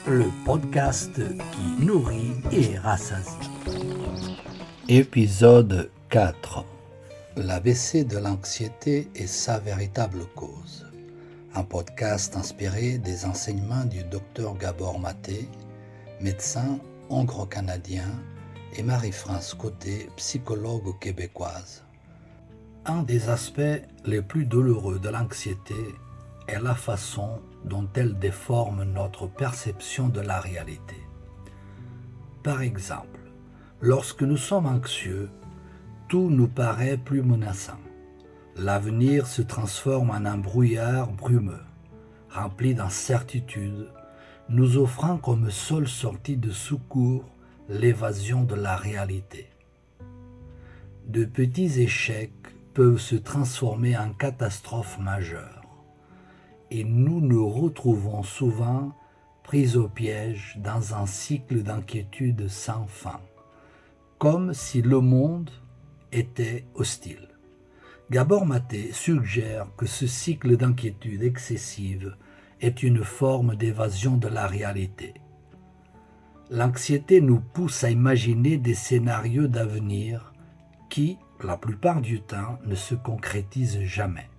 le podcast qui nourrit et rassasie. Épisode 4. L'ABC de l'anxiété et sa véritable cause. Un podcast inspiré des enseignements du Dr Gabor Maté, médecin hongro-canadien, et Marie-France Côté, psychologue québécoise. Un des aspects les plus douloureux de l'anxiété est la façon dont elle déforme notre perception de la réalité. Par exemple, lorsque nous sommes anxieux, tout nous paraît plus menaçant. L'avenir se transforme en un brouillard brumeux, rempli d'incertitudes, nous offrant comme seule sortie de secours l'évasion de la réalité. De petits échecs peuvent se transformer en catastrophes majeures. Et nous nous retrouvons souvent pris au piège dans un cycle d'inquiétude sans fin, comme si le monde était hostile. Gabor Maté suggère que ce cycle d'inquiétude excessive est une forme d'évasion de la réalité. L'anxiété nous pousse à imaginer des scénarios d'avenir qui, la plupart du temps, ne se concrétisent jamais.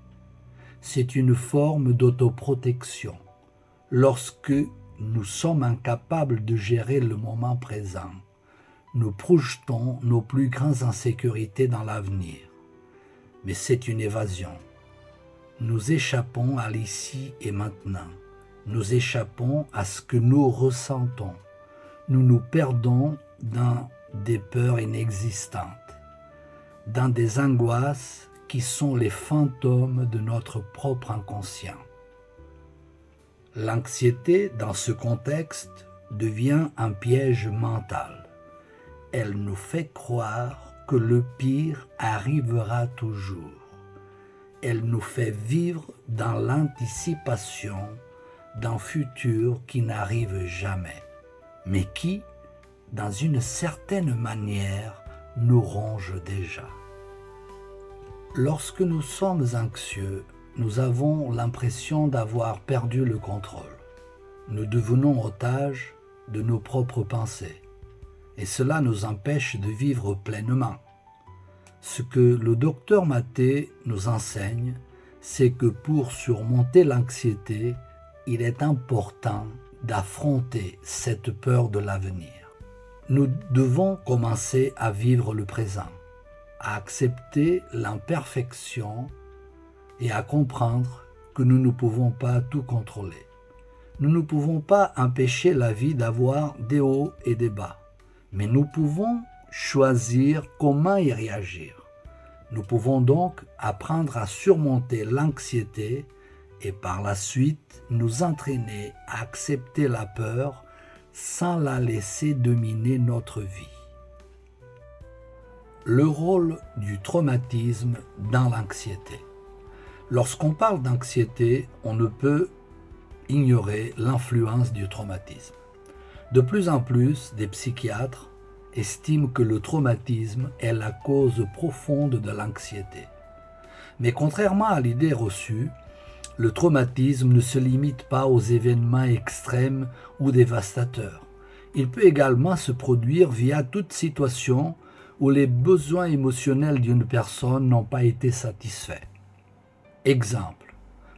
C'est une forme d'autoprotection. Lorsque nous sommes incapables de gérer le moment présent, nous projetons nos plus grandes insécurités dans l'avenir. Mais c'est une évasion. Nous échappons à l'ici et maintenant. Nous échappons à ce que nous ressentons. Nous nous perdons dans des peurs inexistantes, dans des angoisses qui sont les fantômes de notre propre inconscient. L'anxiété, dans ce contexte, devient un piège mental. Elle nous fait croire que le pire arrivera toujours. Elle nous fait vivre dans l'anticipation d'un futur qui n'arrive jamais, mais qui, dans une certaine manière, nous ronge déjà. Lorsque nous sommes anxieux, nous avons l'impression d'avoir perdu le contrôle. Nous devenons otages de nos propres pensées, et cela nous empêche de vivre pleinement. Ce que le docteur Maté nous enseigne, c'est que pour surmonter l'anxiété, il est important d'affronter cette peur de l'avenir. Nous devons commencer à vivre le présent, à accepter l'imperfection et à comprendre que nous ne pouvons pas tout contrôler. Nous ne pouvons pas empêcher la vie d'avoir des hauts et des bas, mais nous pouvons choisir comment y réagir. Nous pouvons donc apprendre à surmonter l'anxiété et par la suite nous entraîner à accepter la peur sans la laisser dominer notre vie. Le rôle du traumatisme dans l'anxiété. Lorsqu'on parle d'anxiété, on ne peut ignorer l'influence du traumatisme. De plus en plus, des psychiatres estiment que le traumatisme est la cause profonde de l'anxiété. Mais contrairement à l'idée reçue, le traumatisme ne se limite pas aux événements extrêmes ou dévastateurs. Il peut également se produire via toute situation où les besoins émotionnels d'une personne n'ont pas été satisfaits. Exemple,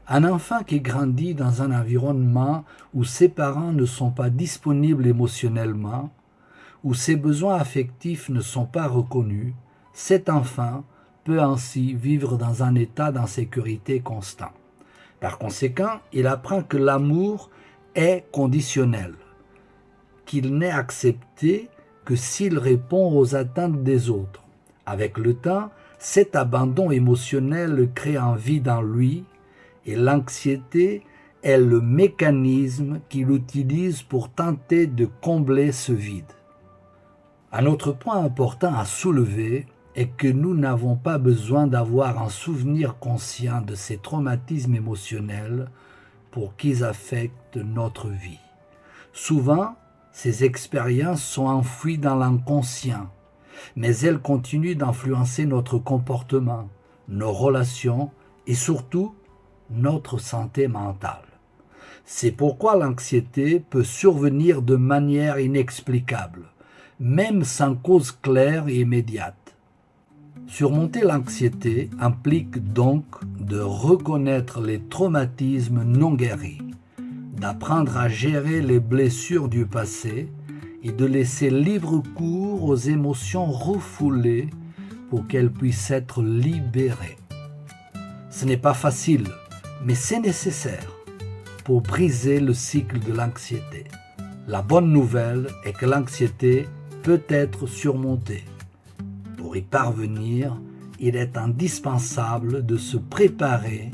un enfant qui grandit dans un environnement où ses parents ne sont pas disponibles émotionnellement, où ses besoins affectifs ne sont pas reconnus, cet enfant peut ainsi vivre dans un état d'insécurité constant. Par conséquent, il apprend que l'amour est conditionnel, qu'il n'est accepté que s'il répond aux attentes des autres. Avec le temps, cet abandon émotionnel crée un vide en lui et l'anxiété est le mécanisme qu'il utilise pour tenter de combler ce vide. Un autre point important à soulever est que nous n'avons pas besoin d'avoir un souvenir conscient de ces traumatismes émotionnels pour qu'ils affectent notre vie. Souvent, ces expériences sont enfouies dans l'inconscient, mais elles continuent d'influencer notre comportement, nos relations et surtout notre santé mentale. C'est pourquoi l'anxiété peut survenir de manière inexplicable, même sans cause claire et immédiate. Surmonter l'anxiété implique donc de reconnaître les traumatismes non guéris, d'apprendre à gérer les blessures du passé et de laisser libre cours aux émotions refoulées pour qu'elles puissent être libérées. Ce n'est pas facile, mais c'est nécessaire pour briser le cycle de l'anxiété. La bonne nouvelle est que l'anxiété peut être surmontée. Pour y parvenir, il est indispensable de se préparer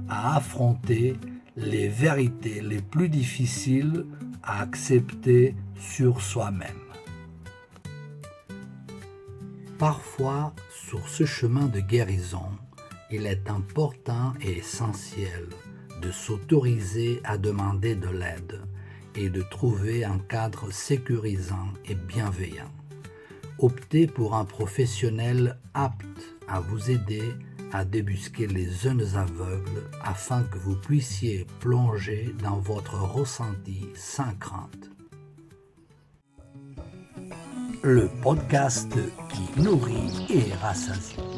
à affronter les vérités les plus difficiles à accepter sur soi-même. Parfois, sur ce chemin de guérison, il est important et essentiel de s'autoriser à demander de l'aide et de trouver un cadre sécurisant et bienveillant. Optez pour un professionnel apte à vous aider à débusquer les zones aveugles afin que vous puissiez plonger dans votre ressenti sans crainte. Le podcast qui nourrit et rassasie.